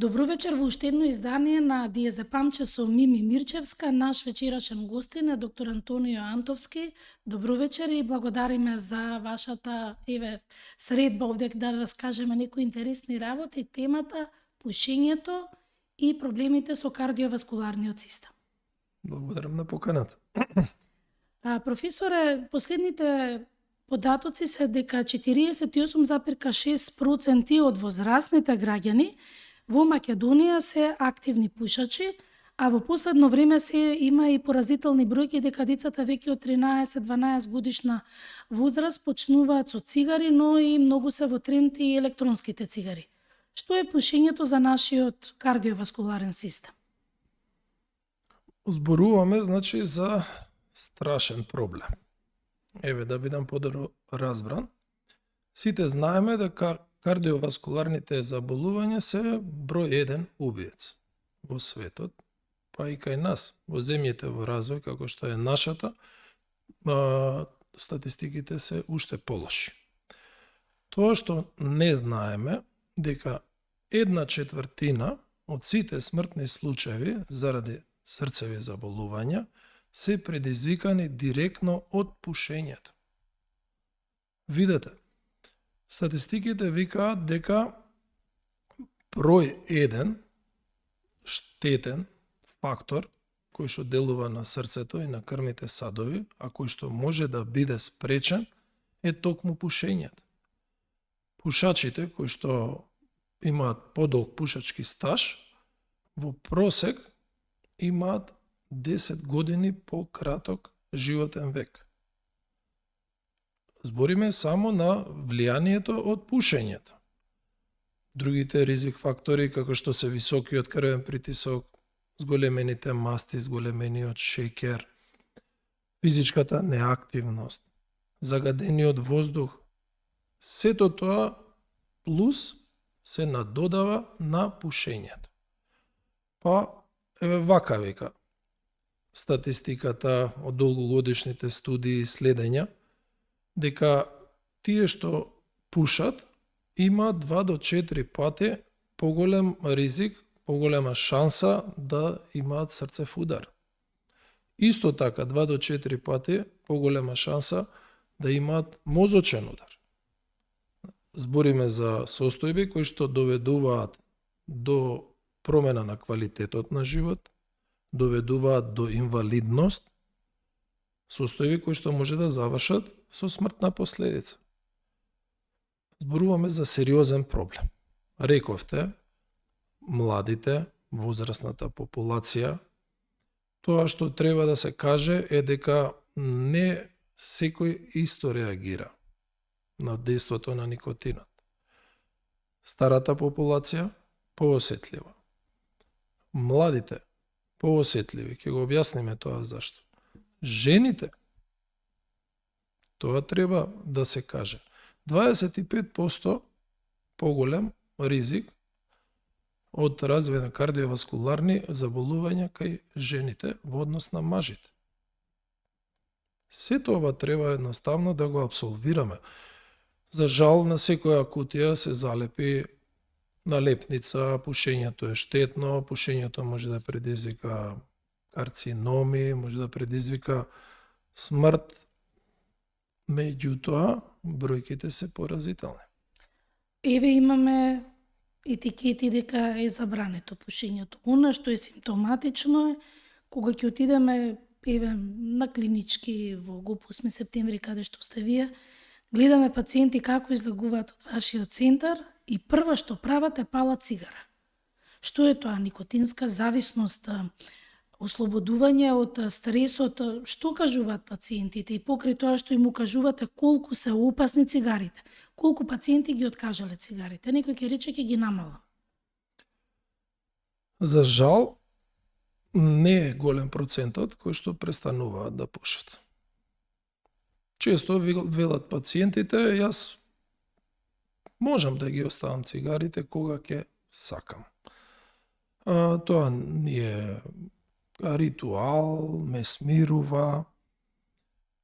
Добро вечер во уште едно издание на Диезепамче со Мими Мирчевска. Наш вечерашен гостин е доктор Антонио Антовски. Добро вечер и благодариме за вашата средба овде да раскажеме некои интересни работи, темата пушењето и проблемите со кардиоваскуларниот систем. Благодарам на поканата. Професоре, последните податоци се дека 48,6% од возрастните граѓани во Македонија се активни пушачи, а во последно време се има и поразителни бројки дека децата веќе од 13-12 годишна возраст почнуваат со цигари, но и многу се во тренд и електронските цигари. Што е пушењето за нашиот кардиоваскуларен систем? Зборуваме, значи, за страшен проблем. Еве, да бидам подобро разбран. Сите знаеме дека кардиоваскуларните заболувања се број 1 убиец во светот, па и кај нас, во земјите во развој, како што е нашата, статистиките се уште полоши. Тоа што не знаеме, дека 1/4 од сите смртни случаи заради срцеви заболувања се предизвикани директно од пушењето. Видете, статистиките викаат дека број 1 штетен фактор кој што делува на срцето и на крвните садови, а кој што може да биде спречен, е токму пушењето. Пушачите кои што имаат подолг пушачки стаж, во просек имаат 10 години пократок животен век. Збориме само на влијанието од пушењето. Другите ризик фактори, како што се високиот крвен притисок, зголемените масти, зголемениот шеќер, физичката неактивност, загадениот воздух, сето тоа плюс се надодава на пушењето. Па, еве вака вика статистиката од долгогодишните студии и следења, дека тие што пушат има 2 до 4 пати поголем ризик, поголема шанса да имаат срцев удар. Исто така 2 до 4 пати поголема шанса да имаат мозочен удар. Збориме за состојби кои што доведуваат до промена на квалитетот на живот, доведуваат до инвалидност, состојби кои што може да завршат со смртна последица. Зборуваме за сериозен проблем. Рековте, младите, возрастната популација, тоа што треба да се каже е дека не секој исто реагира на дејството на никотинот. Старата популација поосетлива. Младите поосетливи, ќе го објасниме тоа зашто. Жените, тоа треба да се каже, 25% поголем ризик од развој на кардиоваскуларни заболувања кај жените во однос на мажите. Сето ова треба едноставно да го абсолвираме. За жал, на секоја кутија се залепи налепница, пушењето е штетно, пушењето може да предизвика карциноми, може да предизвика смрт. Меѓутоа, бројките се поразителни. Еве имаме етикети дека е забрането пушењето. Она што е симптоматично е кога ќе отидеме на клинички во ГУП 8 септември, каде што сте вие, гледаме пациенти како излегуваат од вашиот центар и прво што прават е палат цигара. Што е тоа? Никотинска зависност, ослободување од стресот, што кажуваат пациентите и покрај тоа што им укажувате колку се опасни цигарите, колку пациенти ги откажале цигарите, некој ќе рече ќе ги намала. За жал, не е голем процентот кој што престануваат да пушат. Често велат пациентите, јас можам да ги оставам цигарите кога ќе сакам. Тоа ни е ритуал, ме смирува.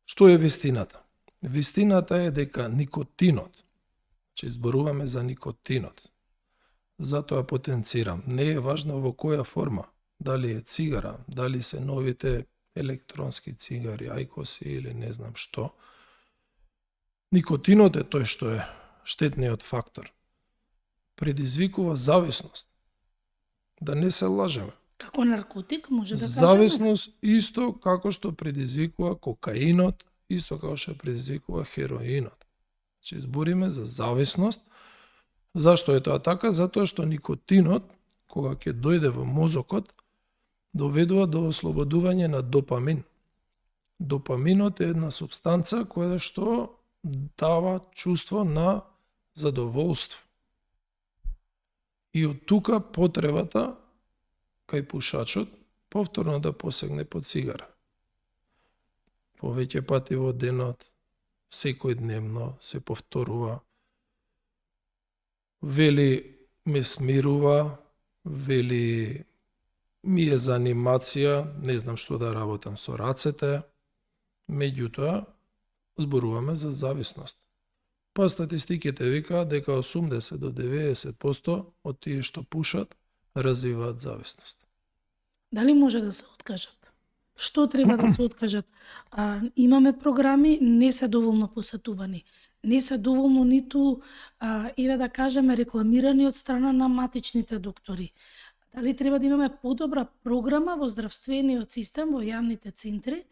Што е вистината? Вистината е дека никотинот, че изборуваме за никотинот, затоа потенцирам. Не е важно во која форма, дали е цигара, дали се новите електронски цигари, ајкоси или не знам што. Никотинот е тој што е штетниот фактор. Предизвикува зависност. Да не се лажеме. Како наркотик, може да кажеме. Зависност исто како што предизвикува кокаинот, исто како што предизвикува хероинот. Значи, збориме за зависност. Зашто е тоа така? Затоа што никотинот, кога ќе дојде во мозокот, доведува до ослободување на допамин. Допаминот е една супстанца која што дава чувство на задоволство. И од тука потребата кај пушачот повторно да посегне по цигара. Повеќе пати во денот, секојдневно се повторува. Вели ме смирува, вели ми е за анимација, не знам што да работам со рацете, меѓутоа зборуваме за зависност. Па статистиките викаат дека 80 до 90% од тие што пушат развиваат зависност. Дали може да се откажат? Што треба да се откажат? Имаме програми, не се доволно посетувани. Не се доволно ниту, еве да кажеме, рекламирани од страна на матичните доктори. Дали треба да имаме подобра програма во здравствениот систем, во јавните центри,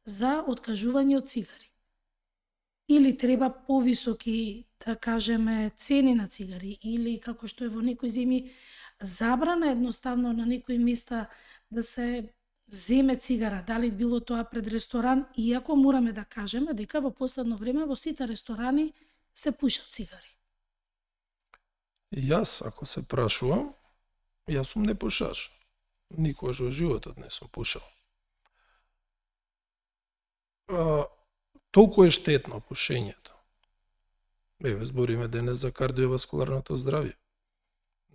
за откажување од цигари? Или треба повисоки, да кажеме, цени на цигари, или како што е во некои земји, забрана едноставно на некои места да се земе цигара, дали било тоа пред ресторан, иако мораме да кажеме дека во последно време во сите ресторани се пушат цигари. Јас, ако се прашувам, јас сум непушач. Никогаш во животот не сум пушал. Толку е штетно пушењето. Еве, збориме денес за кардиоваскуларното здравје.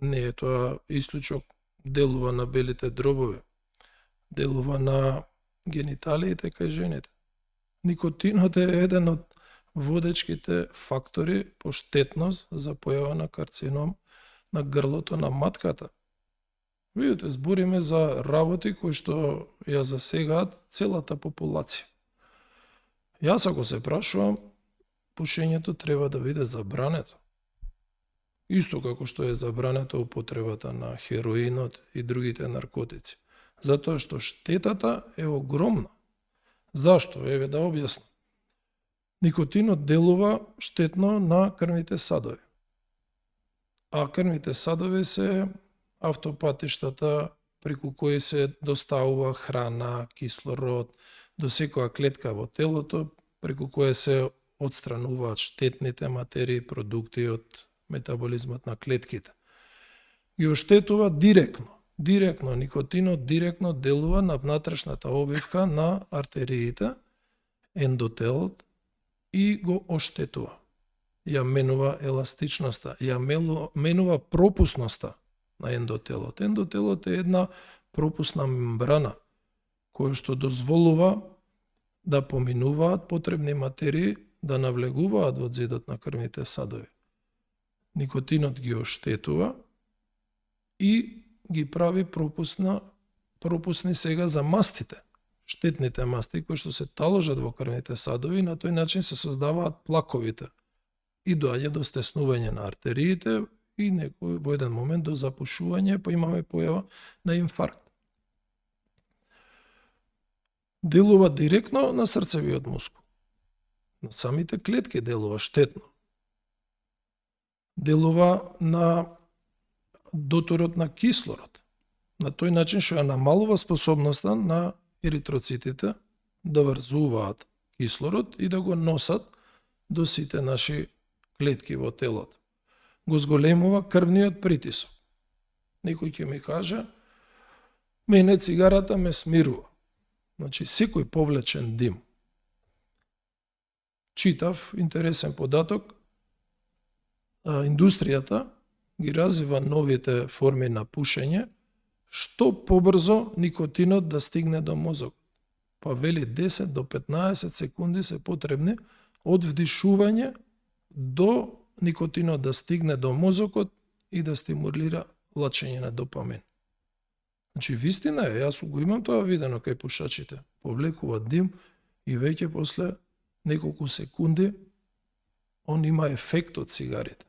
Не е тоа исклучок, делува на белите дробови, делува на гениталиите кај жените. Никотинот е еден од водечките фактори по штетност за појава на карцином на грлото на матката. Видите, збориме за работи кои што ја засегаат целата популација. Јас ако се прашувам, пушењето треба да биде забрането. Исто како што е забрането употребата на хероинот и другите наркотици. Затоа што штетата е огромна. Зашто? Еве да објаснам. Никотинот делува штетно на крвните садови. А крвните садови се автопатиштата преку кои се доставува храна, кислород до секоја клетка во телото, преку која се отстрануваат штетните материи, продукти од метаболизмот на клетките. Ги оштетува директно. Директно никотинот директно делува на внатрешната обивка на артериите, ендотелот и го оштетува. Ја менува еластичноста, ја менува пропусноста на ендотелот. Ендотелот е една пропусна мембрана која што дозволува да поминуваат потребни материи да навлегуваат во зидот на крвните садови. Никотинот ги оштетува и ги прави пропусни сега за мастите. Штетните масти кои што се таложат во крвните садови, на тој начин се создаваат плаковите и доаѓа до стеснување на артериите и некој во еден момент до запушување, па имаме појава на инфаркт. Делува директно на срцевиот мускул. На самите клетки делува штетно. Делува на доторот на кислород. На тој начин што ја намалува способноста на еритроцитите да врзуваат кислород и да го носат до сите наши клетки во телото. Го зголемува крвниот притисок. Некој ќе ми каже, мене цигарата ме смирува. Значи, секој повлечен дим. Читав интересен податок, индустријата ги развива новите форми на пушење, што побрзо никотинот да стигне до мозокот. Па вели 10 до 15 секунди се потребни од вдишување до никотинот да стигне до мозокот и да стимулира лачење на допамин. Значи, вистина е, јас го имам тоа видено кај пушачите. Повлекуваат дим и веќе после неколку секунди он има ефект од цигарите.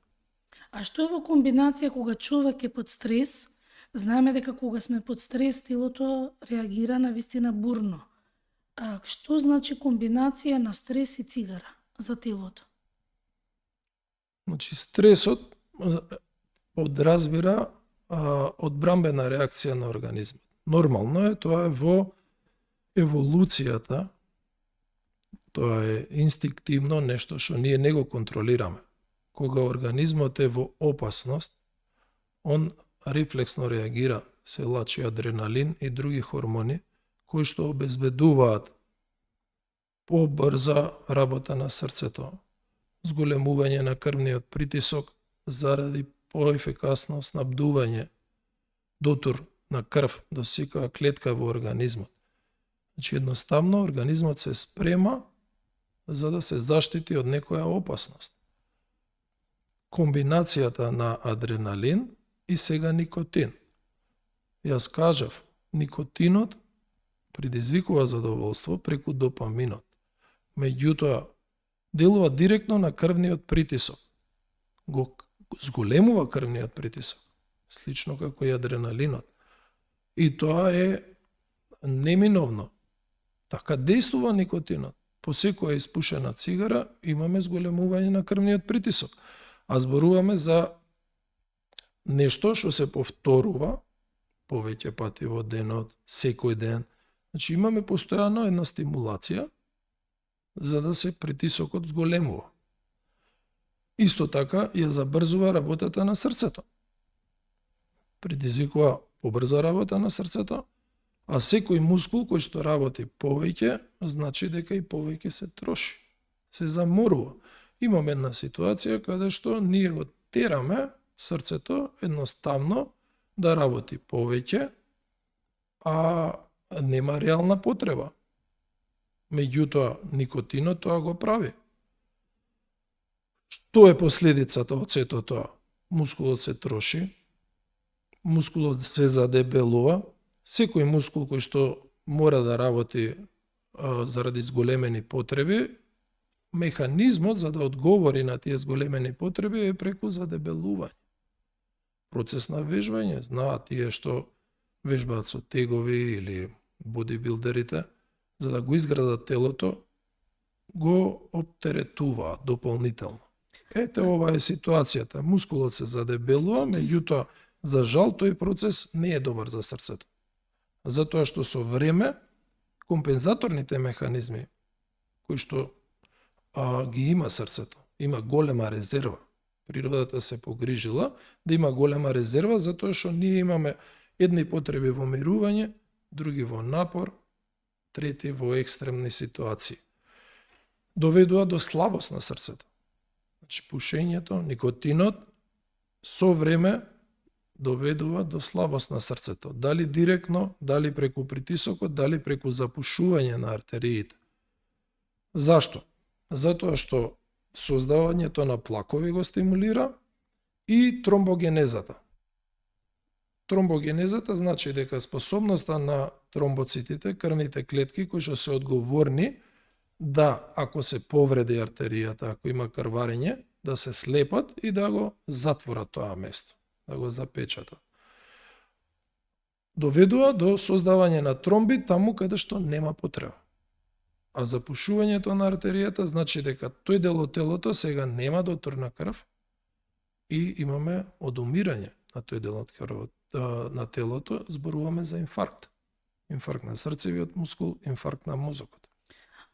А што е во комбинација кога човек е под стрес? Знаеме дека кога сме под стрес, телото реагира на вистина бурно. А што значи комбинација на стрес и цигара за телото? Значи, стресот подразбира одбрамбена реакција на организмот. Нормално е, тоа е во еволуцијата, тоа е инстинктивно нешто што ние не го контролираме. Кога организмот е во опасност, он рефлексно реагира, се лачи адреналин и други хормони кои што обезбедуваат побрза работа на срцето, зголемување на крвниот притисок заради поефикасно снабдување дотур на крв до секоја клетка во организмот. Значи, едноставно организмот се спрема за да се заштити од некоја опасност. Комбинацијата на адреналин и сега никотин. Јас кажав, никотинот предизвикува задоволство преку допаминот. Меѓутоа, делува директно на крвниот притисок. Го зголемува крвниот притисок, слично како и адреналинот. И тоа е неминовно. Така действува никотинот. По секоја испушена цигара имаме зголемување на крвниот притисок. А зборуваме за нешто што се повторува повеќе пати во денот, секој ден. Значи имаме постојано една стимулација за да се притисокот зголемува. Исто така ја забрзува работата на срцето. Предизвикува побрза работа на срцето, а секој мускул кој што работи повеќе, значи дека и повеќе се троши, се заморува. Имаме една ситуација каде што ние го тераме срцето едноставно да работи повеќе, а нема реална потреба. Меѓутоа, никотинот тоа го прави. Што е последицата од сето тоа? Мускулот се троши, мускулот се задебелува, секој мускул кој што мора да работи заради зголемени потреби, механизмот за да одговори на тие зголемени потреби е преку задебелување. Процес на вежбање, знаат тие што вежбаат со тегови или бодибилдерите, за да го изградат телото, го оптеретуваат дополнително. Ете, ова е ситуацијата. Мускулот се задебелува, меѓутоа, за жал, тој процес не е добар за срцето. Затоа што со време, компензаторните механизми, кои што ги има срцето, има голема резерва. Природата се погрижила да има голема резерва, затоа што ние имаме едни потреби во мирување, други во напор, трети во екстремни ситуации. Доведува до слабост на срцето. Значи, пушењето, никотинот, со време доведува до слабост на срцето. Дали директно, дали преку притисокот, дали преку запушување на артериите. Зашто? Затоа што создавањето на плакови го стимулира и тромбогенезата. Тромбогенезата значи дека способноста на тромбоцитите, крвните клетки кои што се одговорни да, ако се повреди артеријата, ако има крварење, да се слепат и да го затворат тоа место, да го запечатат. Доведува до создавање на тромби таму каде што нема потреба. А запушувањето на артеријата значи дека тој дел од телото сега нема дотор на крв и имаме одумирање на тој дел од крвот на телото, зборуваме за инфаркт. Инфаркт на срцевиот мускул, инфаркт на мозокот.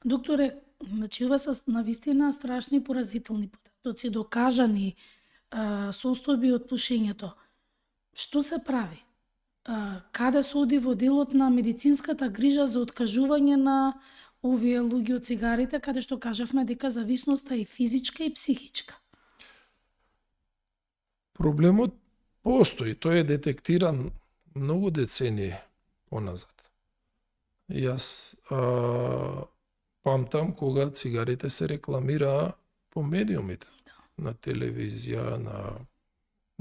Докторе, значи ова се навистина страшни поразителни податоци, докажани состојби од пушењето. Што се прави? Каде се оди во делот на медицинската грижа за откажување на овие луѓе од цигарите, каде што кажавме дека зависноста е физичка и психичка? Проблемот постои, тој е детектиран многу децении поназад. Јас памтам кога цигарите се рекламираа по медиумите, на телевизија,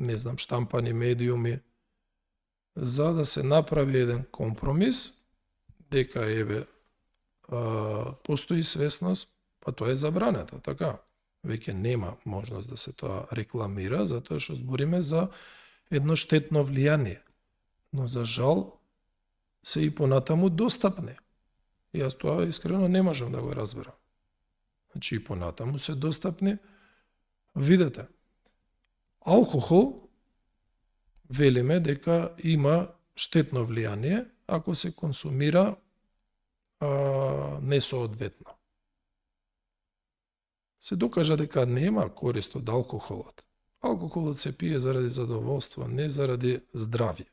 не знам, штампани медиуми, за да се направи еден компромис, дека постои свесност, па тоа е забрането, така. Веќе нема можност да се тоа рекламира, затоа што збориме за едно штетно влијание. Но за жал се и понатаму достапни. Јас тоа искрено не можам да го разберам. Значи и понатаму се достапни. Видете, алкохол велиме дека има штетно влијание ако се консумира несоодветно. Се докажа дека нема корист од алкохолот. Алкохолот се пие заради задоволство, не заради здравје.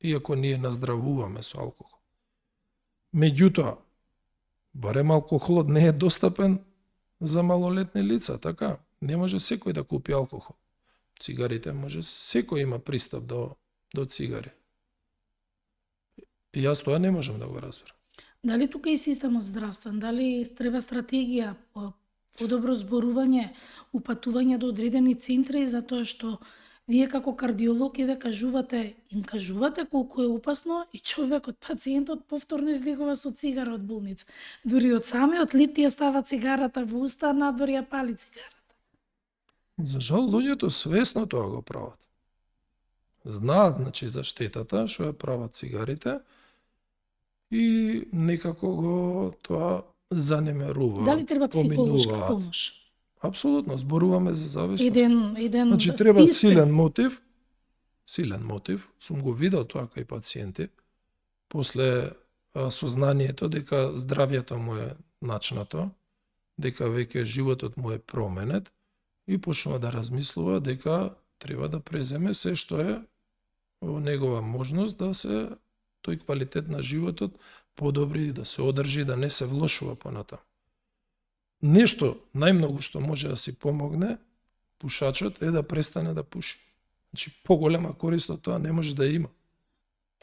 Иако ние наздравуваме со алкохол. Меѓутоа, барем алкохолот не е достапен за малолетни лица, така? Не може секој да купи алкохол. Цигарите може секој има пристап до цигари. И јас тоа не можам да го разберам. Дали тука и системот здравствен, дали треба стратегија, подобро зборување, упатување до одредени центри, затоа што вие како кардиолог ве им кажувате колку е опасно и човекот, пациентот повторно излегува со цигара од болница. Дури од самиот лифт ја става цигарата во уста, надвор ја пали цигарата. За жал, луѓето свесно тоа го прават. Знаат, значи, за штетата што ја прават цигарите и некако го тоа занемерува. Дали треба психолошка поминуваат. помош? Апсолутно, зборуваме за зависност. Еден Значи треба список. силен мотив, сум го видел тоа кај пациенти, после сознанието дека здравјето му е начнато, дека веќе животот му е променет и почнува да размислува дека треба да преземе се што е во негова можност да се тој квалитет на животот подобри, да се одржи, да не се влошува понатаму. Нешто најмногу што може да си помогне пушачот е да престане да пуши. Значи поголема корист од тоа не може да има.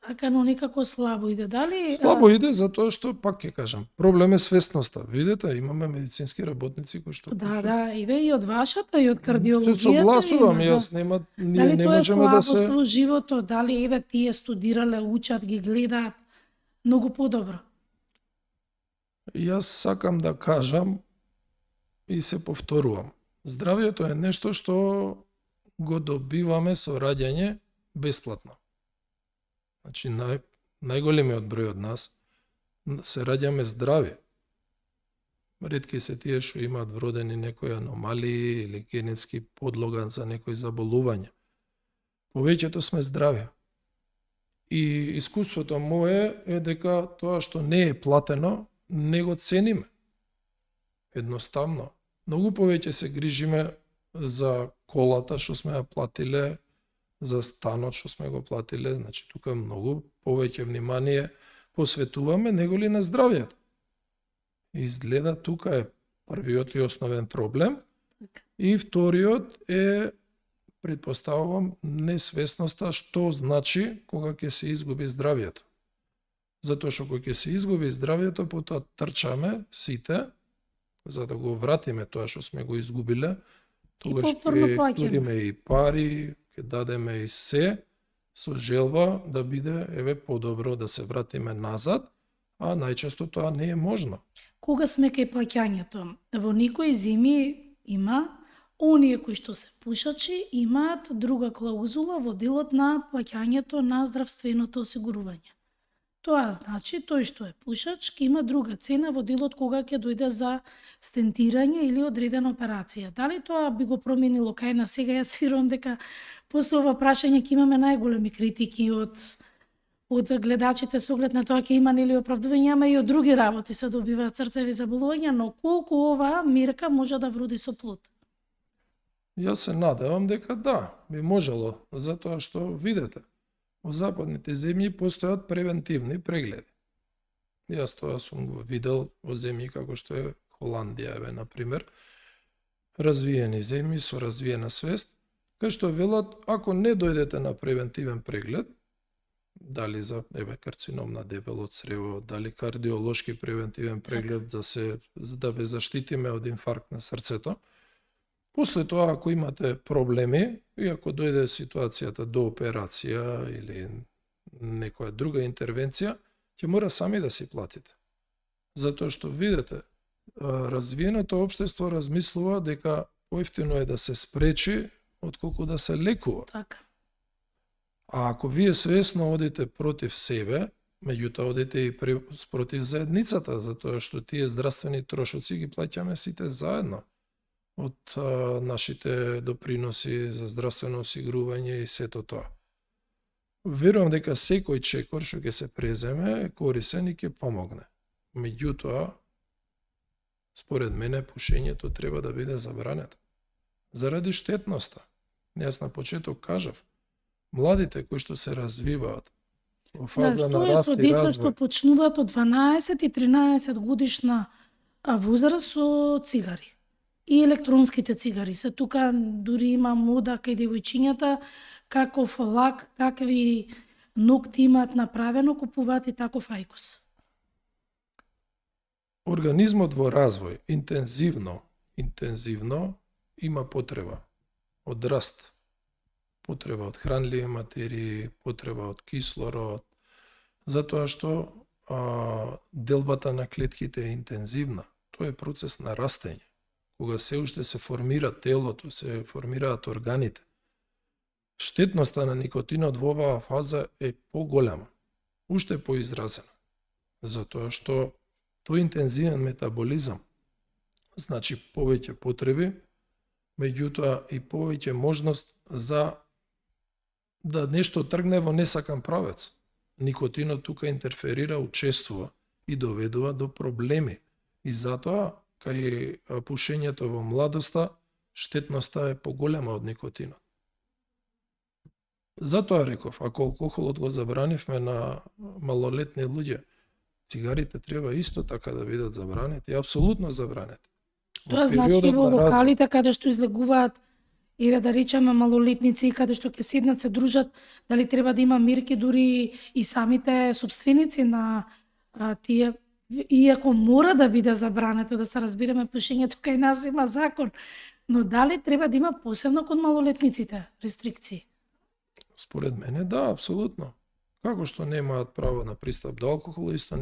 Така, но никако слабо иде. Дали Слабо иде затоа што, пак ќе кажам, проблем е свесноста. Видете, имаме медицински работници кои што Да, и ве и од вашата и од кардиологијата. Се согласувам, има, јас нема, ние Дали не тоа е можеме да слабост се... во животот, дали еве тие студирале, учат, ги гледаат многу подобро. Јас сакам да кажам и се повторувам. Здравјето е нешто што го добиваме со раѓање бесплатно. Значи, најголемиот број од нас се раѓаме здрави. Ретки се тие што имаат вродени некои аномалии или генетски подлога за некои заболувања. Повеќето сме здрави. И искуството мое е дека тоа што не е платено, не го цениме. Едноставно. Многу повеќе се грижиме за колата што сме ја платиле, за станот што сме го платиле, значи тука многу повеќе внимание посветуваме неголи на здравјето. Изгледа тука е првиот и основен проблем и вториот е, предпоставувам, несвесноста што значи кога ќе се изгуби здравјето. Затоа што кога ќе се изгуби здравјето, потоа трчаме сите за да го вратиме тоа што сме го изгубиле, тогаш ќе студиме и пари, ќе дадеме и се, со желба да биде подобро да се вратиме назад, а најчесто тоа не е можно. Кога сме кај плаќањето, во некои земји има оние кои што се пушачи имаат друга клаузула во делот на плаќањето на здравственото осигурување. Тоа значи тој што е пушач ќе има друга цена во делот кога ќе дојде за стентирање или одредена операција. Дали тоа би го променило кај нас сега? Јас верувам дека после ова прашање ќе имаме најголеми критики од гледачите со оглед на тоа ќе има нели оправдување, ама и од други работи се добиваат срцеви заболувања, но колку ова мерка може да вроди со плод? Јас се надевам дека да, би можело, затоа што видете, во западните земји постојат превентивни прегледи. Јас тоа сум го видел во земји како што е Холандија, на пример, развиени земји со развиена свест, кај што велат, ако не дојдете на превентивен преглед, дали за карцином на дебело црево, дали кардиолошки превентивен преглед да ве заштитиме од инфаркт на срцето, После тоа, ако имате проблеми, и ако дојде ситуацијата до операција или некоја друга интервенција, ќе мора сами да си платите. Затоа што, видите, развиеното општество размислува дека поевтино е да се спречи отколку да се лекува. Така. А ако вие свесно одите против себе, меѓутоа одите и против заедницата, затоа што тие здравствени трошоци ги плаќаме сите заедно од нашите доприноси за здравствено осигурување и сето тоа. Верувам дека секој чекор што ќе се преземе е корисен и ќе помогне. Меѓутоа, според мене, пушењето треба да биде забрането. Заради штетноста. Јас на почеток кажав, младите кои што се развиваат во фаза на раст и деца развој, што почнуваат од 12 и 13 годишна возраст со цигари. И електронските цигари се тука, дури има мода кај девојчињата, каков лак, какви ногти имаат направено, купуваат и таков ајкос. Организмот во развој интензивно има потреба од раст, потреба од хранливи материи, потреба од кислород, затоа што делбата на клетките е интензивна. Тоа е процес на растење. Кога се уште се формира телото, се формираат органите, штетноста на никотинот во оваа фаза е поголема, уште поизразена. Затоа што тој интензивен метаболизам значи повеќе потреби, меѓутоа и повеќе можност за да нешто тргне во несакан правец. Никотинот тука интерферира, учествува и доведува до проблеми. И затоа, кај пушењето во младоста, штетноста е поголема од никотинот. Затоа реков, ако алкохолот го забранивме на малолетни луѓе, цигарите треба исто така да бидат забранети, и апсолутно забранети. Тоа значи во локалите каде што излегуваат, еве да речеме малолетници, каде што ќе седнат се дружат, дали треба да има мерки дури и самите собственици на тие, иако мора да биде забрането, да се разбереме, пушењето кај нас има закон, но дали треба да има посебно кон малолетниците рестрикции? Според мене да, апсолутно. Како што немаат право на пристап до алкохол, исто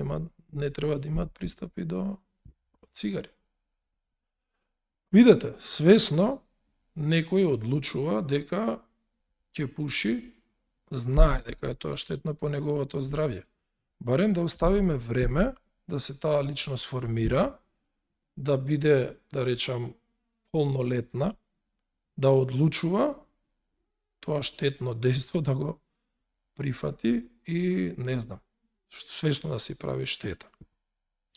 не треба да имаат пристап и до цигари. Видете, свесно некој одлучува дека ќе пуши, знае дека е тоа штетно по неговото здравје. Барем да оставиме време да се таа личност формира, да биде, да речам, полнолетна, да одлучува тоа штетно дејство да го прифати и не знам, свесно да си прави штета.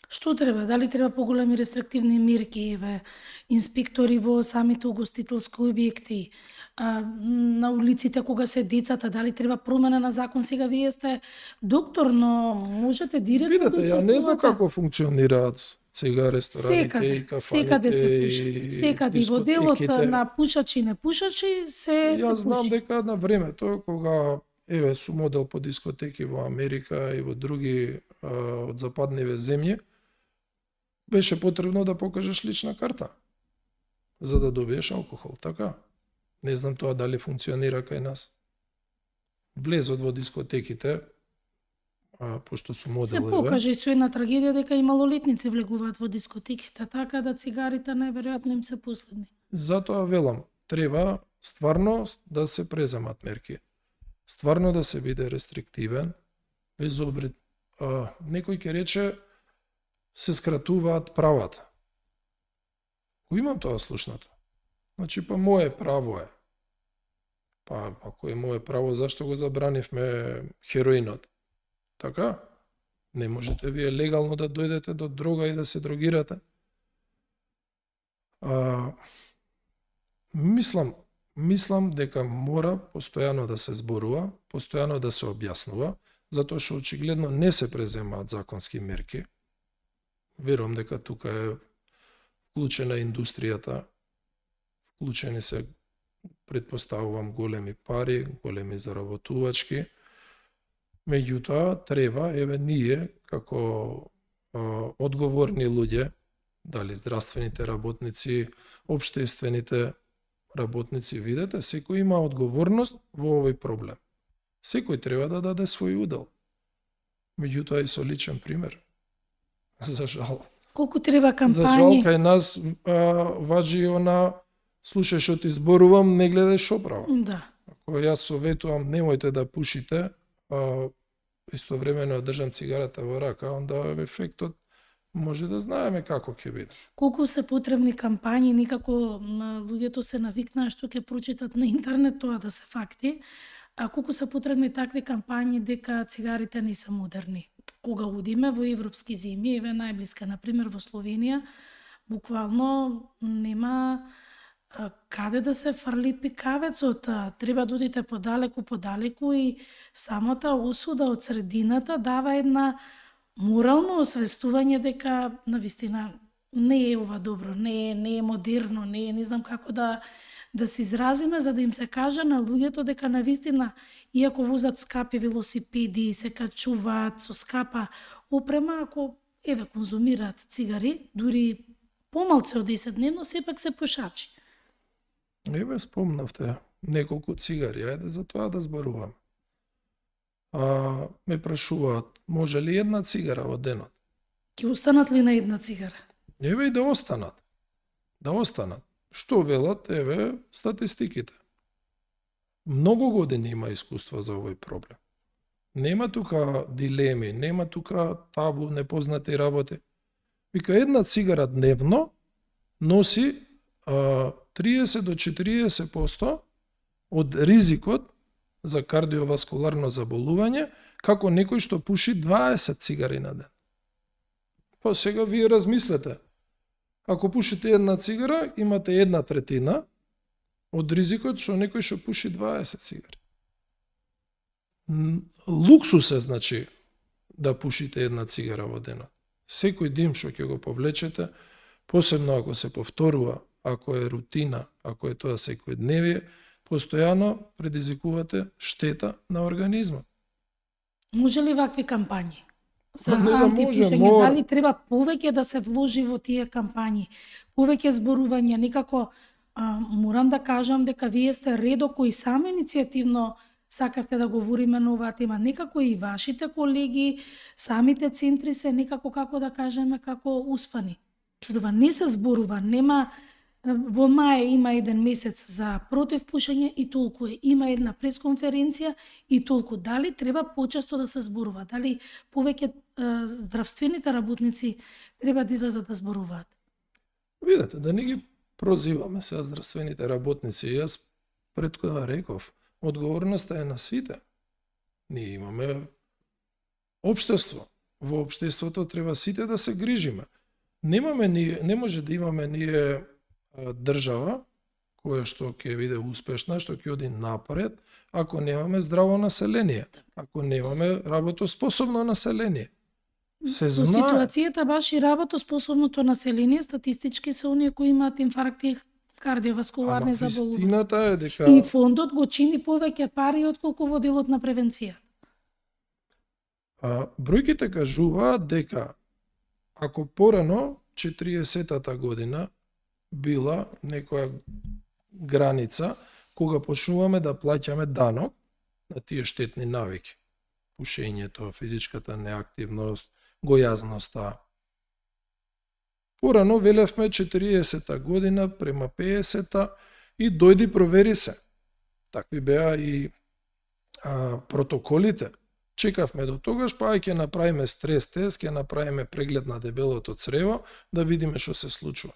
Што треба? Дали треба поголеми рестриктивни мерки, еве, инспектори во самите угостителски објекти, на улиците кога се децата, дали треба промена на закон? Сега вие сте доктор, но можете директно Видете, да ја не знам како функционираат сега рестораните и кафаните секаде се пуши. Секаде и во делот на пушачи и непушачи се Јас знам пуши. дека на времето кога еве сум одел по дискотеки во Америка и во други од западниве земји, беше потребно да покажеш лична карта за да добиеш алкохол, така? Не знам тоа дали функционира кај нас. Влезот во дискотеките, пошто сум одел, Се покаже и со една трагедија дека и малолетници влегуваат во дискотеките, така да цигарите најверојатно им се последни. Затоа велам, треба стварно да се преземат мерки. Стварно да се биде рестриктивен, без обрид. Некој ќе рече, се скратуваат правата. Кој имам тоа слушнато? Значи, па мое право е. Па, ако е мое право, зашто го забранивме хероинот? Така? Не можете вие легално да дојдете до дрога и да се дрогирате? Мислам дека мора постојано да се зборува, постојано да се објаснува, затоа што очигледно не се преземаат законски мерки. Верувам дека тука е вклучена индустријата, вклучени се, предпоставувам, големи пари, големи заработувачки. Меѓутоа, треба, еве, ние, како одговорни луѓе, дали здравствените работници, општествените, работници, видете, секој има одговорност во овој проблем. Секој треба да даде свој удел. Меѓутоа и со личен пример. За жал. Колку треба За жал, кампањи? кај нас важи она слушај што ти зборувам, не гледај шо правам. Да. Ако јас советувам, немојте да пушите, истовремено држам цигарата во рака, онда ефектот може да знаеме како ќе биде. Колку се потребни кампањи, никако луѓето се навикнаа што ќе прочитат на интернет тоа да се факти, а колку се потребни такви кампањи дека цигарите не се модерни. Кога одиме во европски зими, еве најблиска, например во Словенија, буквално нема каде да се фрли пикавецот, треба да одите подалеку и самата осуда од средината дава една морално освестување дека навистина не е ова добро, не е модерно, не знам како да се изразиме за да им се каже на луѓето дека навистина иако возат скапи велосипеди, се качуваат со скапа опрема, ако еве конзумираат цигари, дури помалце од 10 дневно, сепак се пушачи. Еве спомнавте неколку цигари, ајде за тоа да зборувам. Ме прашуваат, може ли една цигара во денот? Ќе останат ли на една цигара? Еве и да останат. Да останат. Што велат, еве, статистиките. Многу години има искуство за овој проблем. Нема тука дилеми, нема тука табу, непознати работи. Вика, една цигара дневно носи 30 до 40% од ризикот за кардиоваскуларно заболување, како некој што пуши 20 цигари на ден. Па сега вие размислете. Ако пушите една цигара, имате 1/3 од ризикот што некој што пуши 20 цигари. Луксус е, значи, да пушите една цигара во денот. Секој дим што ќе го повлечете, посебно ако се повторува, ако е рутина, ако е тоа секојдневие, постојано предизвикувате штета на организмот. Може ли вакви кампањи? За Не да антипушење, може, дали треба повеќе да се вложи во тие кампањи, повеќе зборување, некако морам да кажам дека вие сте редо кои само иницијативно сакавте да говориме на оваа тема, некако и вашите колеги, самите центри се некако, како да кажеме, како успани. Това не се зборува, нема. Во мај има еден месец за против пушење и толку е. Има една пресконференција и толку. Дали треба почесто да се зборува? Дали повеќе здравствените работници треба да излезат да зборуваат? Видете, да не ги прозиваме сега здравствените работници. Јас претходно реков, одговорноста е на сите. Ние имаме општество. Во општеството треба сите да се грижиме. Не може да имаме ние држава која што ќе биде успешна, што ќе оди напред, ако немаме здраво население, ако немаме работоспособно население. Се Во знае. ситуацијата баш и работоспособното население статистички се оние кои имаат инфаркти, кардиоваскуларни Ама заболувања. вистината е дека И фондот го чини повеќе пари отколку во делот на превенција. бројките кажуваат дека ако порано 40-та година била некоја граница кога почнуваме да плаќаме данок на тие штетни навики. Пушењето, физичката неактивност, гојазноста. Порано велевме 40-та година према 50-та и дојди провери се. Такви беа и протоколите. Чекавме до тогаш, па ќе направиме стрес тест, ќе направиме преглед на дебелото црево, да видиме што се случува.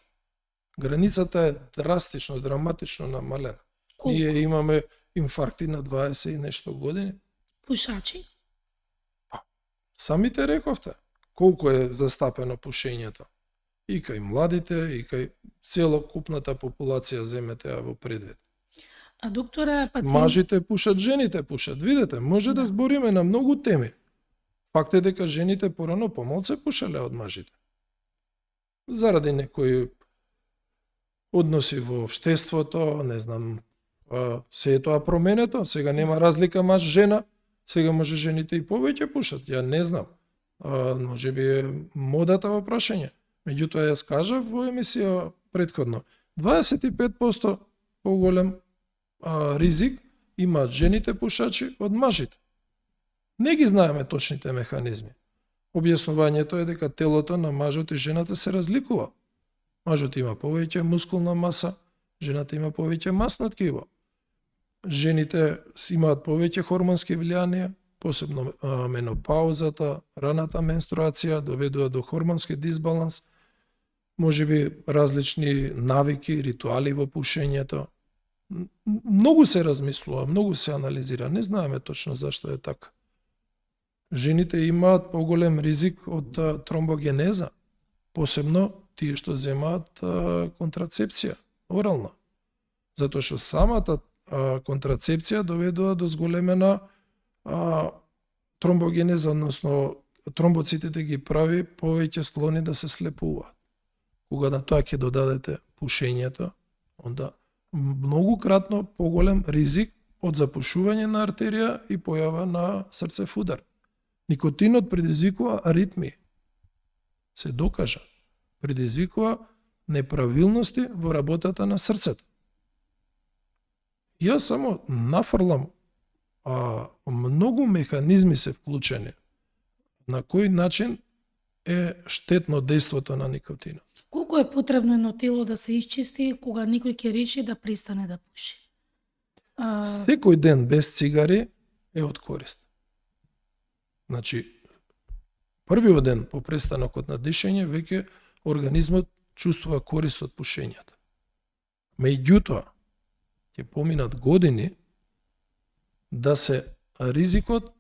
Границата е драстично, драматично намалена. Колку? Ние имаме инфаркти на 20 и нешто години. Пушачи? Самите рековте колку е застапено пушењето. И кај младите, и кај целокупната популација земете во предвид. А доктора, пациент... Мажите пушат, жените пушат. Видете, може да збориме на многу теми. Факт е дека жените порано помалце пушеле од мажите. Заради некои односи во општеството, не знам, се е тоа променето, сега нема разлика маж-жена, сега може жените и повеќе пушат, ја не знам. Може би е модата во прашање. Меѓутоа јас кажав во емисија претходно, 25% поголем ризик имаат жените пушачи од мажите. Не ги знаеме точните механизми. Објаснувањето е дека телото на мажот и жената се разликува. Мажот има повеќе мускулна маса, жената има повеќе масно ткиво. Жените имаат повеќе хормонски влијанија, посебно менопаузата, раната менструација доведува до хормонски дисбаланс, можеби различни навики, ритуали во пушењето. Многу се размислува, многу се анализира, не знаеме точно зашто е така. Жените имаат поголем ризик од тромбогенеза, посебно тие што земаат контрацепција, орална. Затоа што самата контрацепција доведува до зголемена тромбогенеза, односно тромбоцитите ги прави повеќе склони да се слепуваат. Кога на тоа ќе додадете пушењето, онда многукратно поголем ризик од запушување на артерија и појава на срцев удар. Никотинот предизвикува аритмии. Се докажа. Предизвикува неправилности во работата на срцето. Јас само нафрлам многу механизми се вклучени на кој начин е штетно дејството на никотинот. Колку е потребно едно тело да се исчисти кога никој ќе реши да пристане да пуши? Секој ден без цигари е од корист. Значи, првиот ден по престанокот на дишење, веќе организмот чувствува корист од пушењето. Меѓутоа, ќе поминат години да се ризикот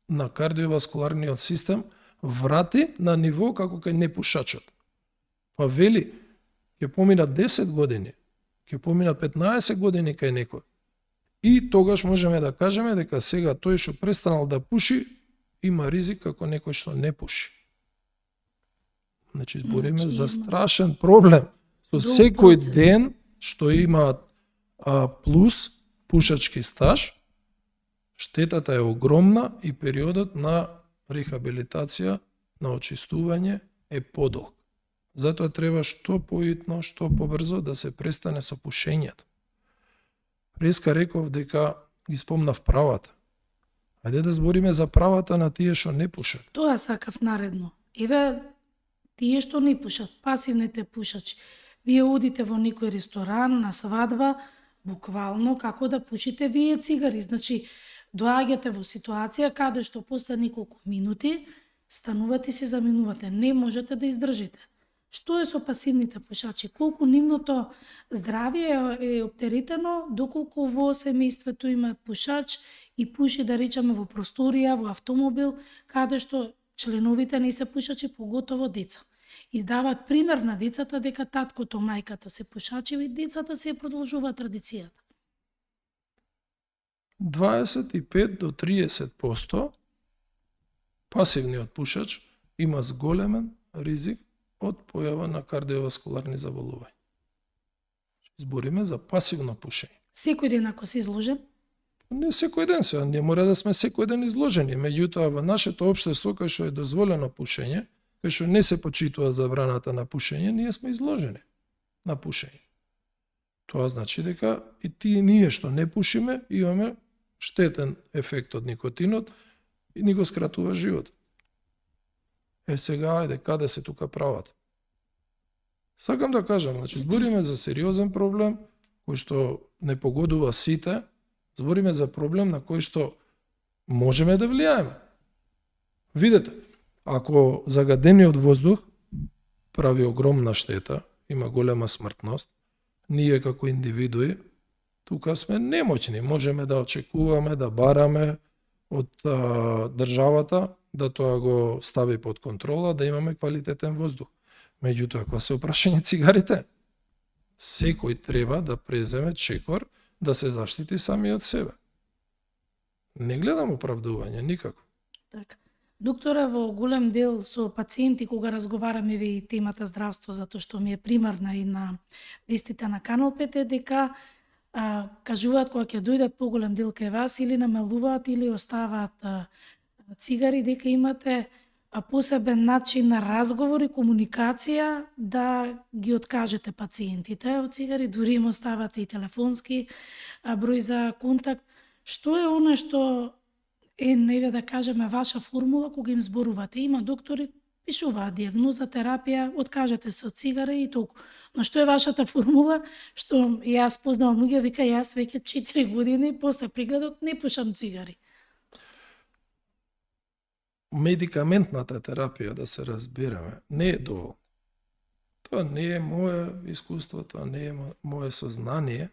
на кардиоваскуларниот систем врати на ниво како кај непушачот. Па вели, ќе поминат 10 години, ќе поминат 15 години кај некој. И тогаш можеме да кажеме дека сега тој што престанал да пуши, има ризик како некој што не пуши. Значи, збориме за страшен проблем. Со секој ден што имаат плюс пушачки стаж, штетата е огромна и периодот на рехабилитација, на очистување е подолг. Затоа треба што поитно, што побрзо да се престане со пушењето. Преска реков дека ги спомнав правата. Ајде да збориме за правата на тие што не пушат. Тоа сакав наредно. Еве, тие што не пушат, пасивните пушачи. Вие одите во некој ресторан, на свадба, буквално како да пушите вие цигари. Значи, доаѓате во ситуација каде што после неколку минути станувате и се заминувате. Не можете да издржите. Што е со пасивните пушачи? Колку нивното здравје е оптеретено, доколку во семејството има пушач и пуши, да речеме, во просторија, во автомобил, каде што членовите не се пушачи, поготово деца. И дават пример на децата дека таткото, мајката се пушачи и децата се продолжува традицијата. 25 до 30% пасивниот пушач има зголемен ризик од појава на кардиоваскуларни заболувања. Збориме за пасивно пушење. Секој ден ако се изложен? Не секој ден сега, не мора да сме секој ден изложени. Меѓутоа, во нашето општество, кај што е дозволено пушење, кај што не се почитува забраната на пушење, ние сме изложени на пушење. Тоа значи дека и тие ние што не пушиме, имаме штетен ефект од никотинот и ни го скратува животот. Сега, ајде, каде се тука прават? Сакам да кажам, значи, збориме за сериозен проблем, кој што не погодува сите, збориме за проблем на кој што можеме да влијаеме. Видете, ако загадениот воздух прави огромна штета, има голема смртност, ние како индивидуи, тука сме немоќни, можеме да очекуваме, да бараме од државата, да тоа го стави под контрола, да имаме квалитетен воздух. Меѓутоа, кога се опрашање цигарите, секој треба да преземе чекор да се заштити самиот себе. Не гледам оправдување, никако. Така. Доктора, во голем дел со пациенти, кога разговараме и темата здравство, затоа што ми е примарна и на вестите на Канал 5, дека кажуваат кога ќе дојдат поголем дел кај вас или намалуваат или оставаат цигари, дека имате посебен начин на разговор и комуникација да ги откажете пациентите од цигари, дури им оставате и телефонски број за контакт. Што е она што е, неве да кажеме, ваша формула кога им зборувате? Има доктори, пишуваат диагноза, терапија, откажете се од цигара и толку. Но што е вашата формула? Што јас познавам луѓе, вика, јас веќе 4 години после прегледот не пушам цигари. Медикаментната терапија, да се разбереме, не е доволно. Тоа не е мое искуство, тоа не е мое сознание.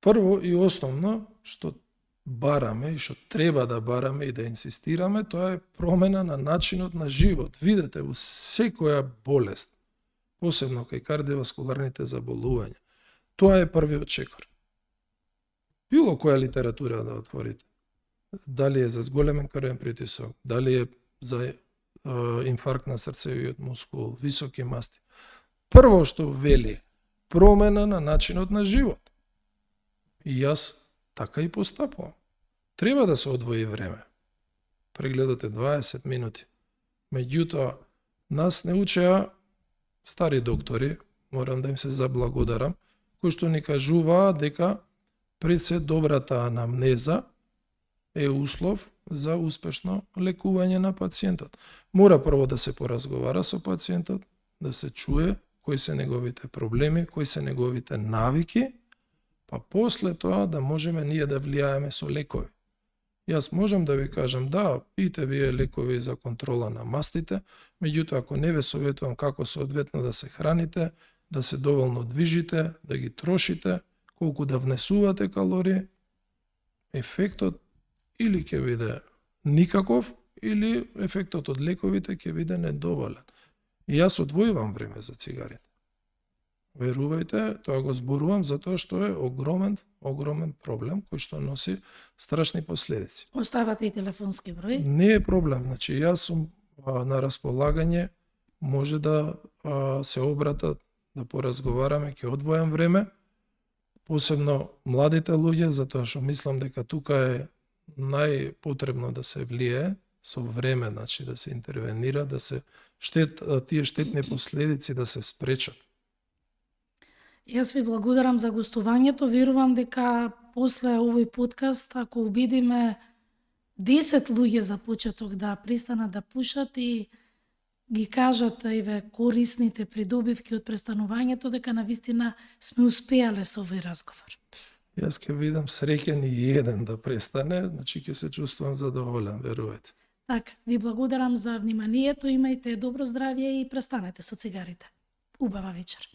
Прво и основно, што бараме и што треба да бараме и да инсистираме, тоа е промена на начинот на живот. Видете, во секоја болест, посебно кај кардиоваскуларните заболувања, тоа е првиот чекор. Било која литература да отворите, дали е за зголемен крвен притисок, дали е за инфаркт на срцевиот мускул, високи масти. Прво што вели, промена на начинот на живот. И јас така и постапувам. Треба да се одвои време. Прегледот е 20 минути. Меѓутоа, нас не учеа стари доктори, морам да им се заблагодарам, кои што ни кажуваа дека пред се добрата анамнеза е услов за успешно лекување на пациентот. Мора прво да се поразговара со пациентот, да се чуе кои се неговите проблеми, кои се неговите навики, па после тоа да можеме ние да влијаеме со лекови. Јас можам да ви кажам, да, пиете вие лекови за контрола на мастите, меѓутоа ако не ве советувам како соодветно да се храните, да се доволно движите, да ги трошите, колку да внесувате калории, ефектот или ќе биде никаков, или ефектот од лековите ќе биде недоволен. И јас одвојувам време за цигарите. Верувајте, тоа го зборувам затоа што е огромен проблем кој што носи страшни последици. Оставате и телефонски број? Не е проблем, значи јас сум на располагање, може да се обратат, да поразговараме, ќе одвојам време, посебно младите луѓе, затоа што мислам дека тука е најпотребно да се влие со време, значи да се интервенира, да се тие штетни последици да се спречат. Јас ви благодарам за гостувањето. Верувам дека после овој подкаст, ако убедиме 10 луѓе за почеток да престанат да пушат и ги кажат еве корисните придобивки од престанувањето, дека навистина сме успеале со овој разговор. Јас ќе видам среќен и еден да престане, значи ќе се чувствувам задоволен, верувајте. Така, ви благодарам за вниманието, имајте добро здравје и престанете со цигарите. Убава вечер.